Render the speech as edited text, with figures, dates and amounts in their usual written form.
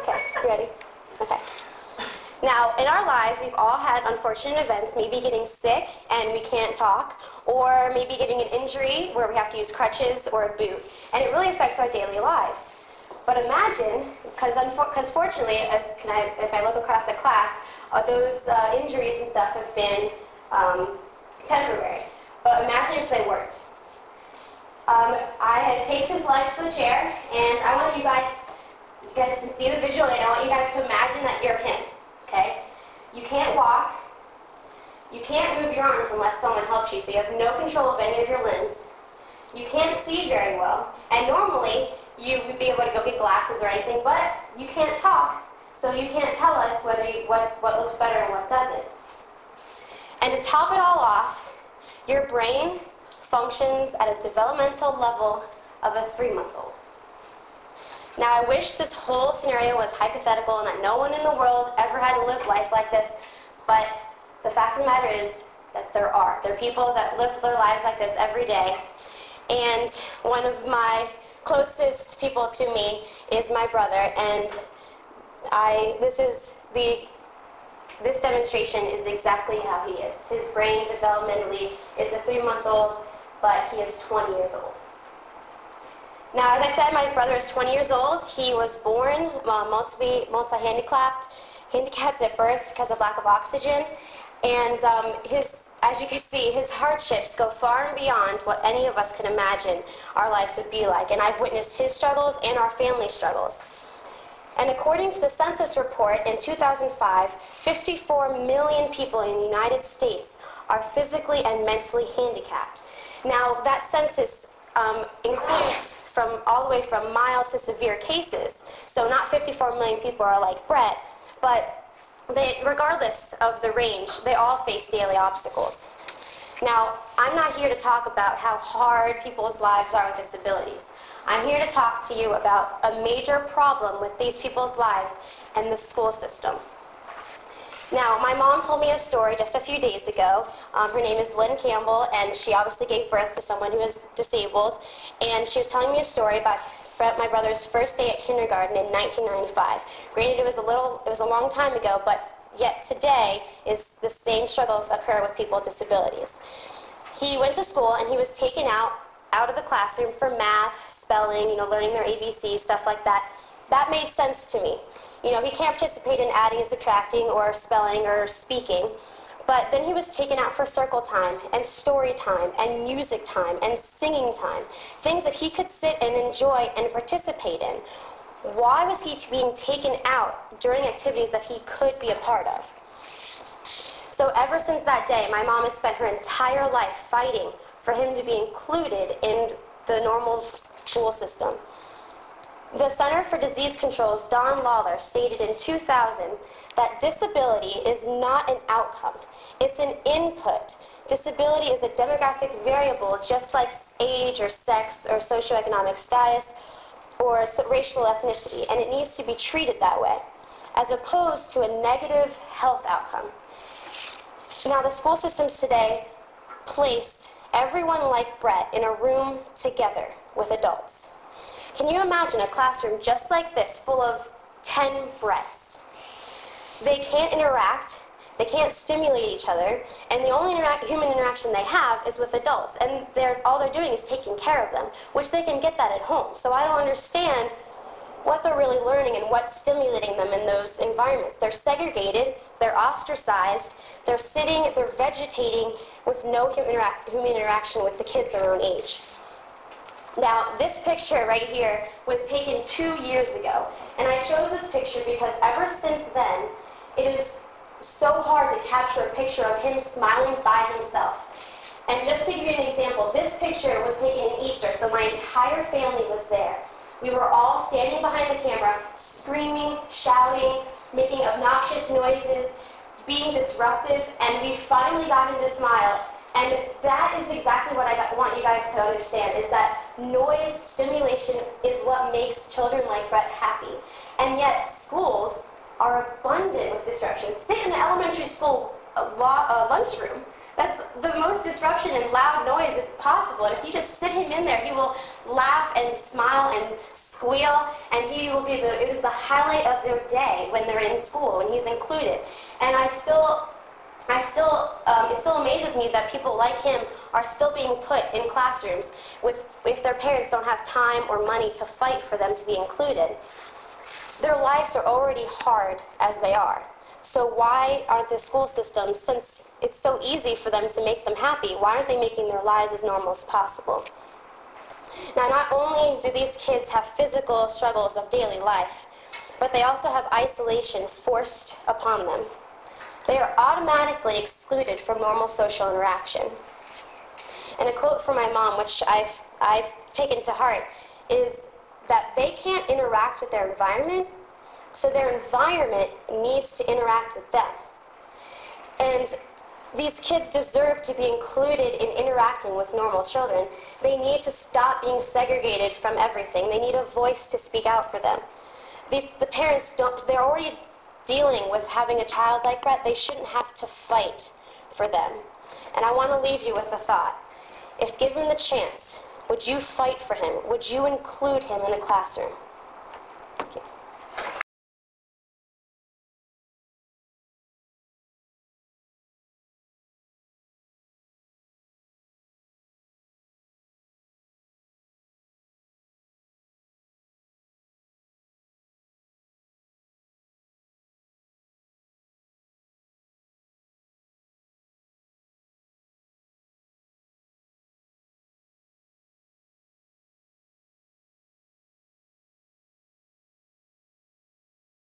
Okay, you ready? Okay. Now, in our lives, we've all had unfortunate events, maybe getting sick and we can't talk, or maybe getting an injury where we have to use crutches or a boot, and it really affects our daily lives. But imagine, because fortunately, if I look across the class, those injuries and stuff have been temporary. But imagine if they weren't. I had taped his legs to the chair, and I want you guys can see the visual aid. I want you guys to imagine that you're him, okay? You can't walk. You can't move your arms unless someone helps you, so you have no control of any of your limbs. You can't see very well, and normally you would be able to go get glasses or anything, but you can't talk, so you can't tell us what looks better and what doesn't. And to top it all off, your brain functions at a developmental level of a 3-month-old. Now, I wish this whole scenario was hypothetical and that no one in the world ever had to live life like this, but the fact of the matter is that there are. There are people that live their lives like this every day. And one of my closest people to me is my brother, and this demonstration is exactly how he is. His brain developmentally is a 3-month-old, but he is 20 years old. Now, as I said, my brother is 20 years old. He was born multi-handicapped at birth because of lack of oxygen. And as you can see, his hardships go far and beyond what any of us could imagine our lives would be like. And I've witnessed his struggles and our family struggles. And according to the census report in 2005, 54 million people in the United States are physically and mentally handicapped. Now, that census includes from all the way from mild to severe cases. So not 54 million people are like Brett, but regardless of the range, they all face daily obstacles. Now, I'm not here to talk about how hard people's lives are with disabilities. I'm here to talk to you about a major problem with these people's lives and the school system. Now, my mom told me a story just a few days ago. Her name is Campbell, and she obviously gave birth to someone who is disabled. And she was telling me a story about my brother's first day at kindergarten in 1995. Granted, it was a long time ago, but yet today is the same struggles occur with people with disabilities. He went to school, and he was taken out of the classroom for math, spelling, learning their ABCs, stuff like that. That made sense to me. He can't participate in adding and subtracting or spelling or speaking, but then he was taken out for circle time and story time and music time and singing time, things that he could sit and enjoy and participate in. Why was he being taken out during activities that he could be a part of? So ever since that day, my mom has spent her entire life fighting for him to be included in the normal school system. The Center for Disease Control's Don Lawler stated in 2000 that disability is not an outcome, it's an input. Disability is a demographic variable just like age or sex or socioeconomic status or racial ethnicity, and it needs to be treated that way, as opposed to a negative health outcome. Now, the school systems today place everyone like Brett in a room together with adults. Can you imagine a classroom just like this full of 10 Bretts? They can't interact, they can't stimulate each other, and the only human interaction they have is with adults, and all they're doing is taking care of them, which they can get that at home. So I don't understand what they're really learning and what's stimulating them in those environments. They're segregated, they're ostracized, they're sitting, they're vegetating with no human interaction with the kids their own age. Now, this picture right here was taken 2 years ago, and I chose this picture because ever since then, it is so hard to capture a picture of him smiling by himself. And just to give you an example, this picture was taken in Easter, so my entire family was there. We were all standing behind the camera, screaming, shouting, making obnoxious noises, being disruptive, and we finally got him to smile. And that is exactly what I want you guys to understand, is that noise stimulation is what makes children like Brett happy. And yet schools are abundant with disruptions. Sit in the elementary school lunchroom. That's the most disruption and loud noise as possible. And if you just sit him in there, he will laugh and smile and squeal, and he will be it is the highlight of their day when they're in school, when he's included. And it still amazes me that people like him are still being put in classrooms if their parents don't have time or money to fight for them to be included. Their lives are already hard as they are. So why aren't the school systems, since it's so easy for them to make them happy, why aren't they making their lives as normal as possible? Now, not only do these kids have physical struggles of daily life, but they also have isolation forced upon them. They are automatically excluded from normal social interaction. And a quote from my mom, which I've taken to heart, is that they can't interact with their environment, so their environment needs to interact with them. And these kids deserve to be included in interacting with normal children. They need to stop being segregated from everything. They need a voice to speak out for them. The parents they're already dealing with having a child like that. They shouldn't have to fight for them. And I want to leave you with a thought. If given the chance, would you fight for him? Would you include him in a classroom? Thank you.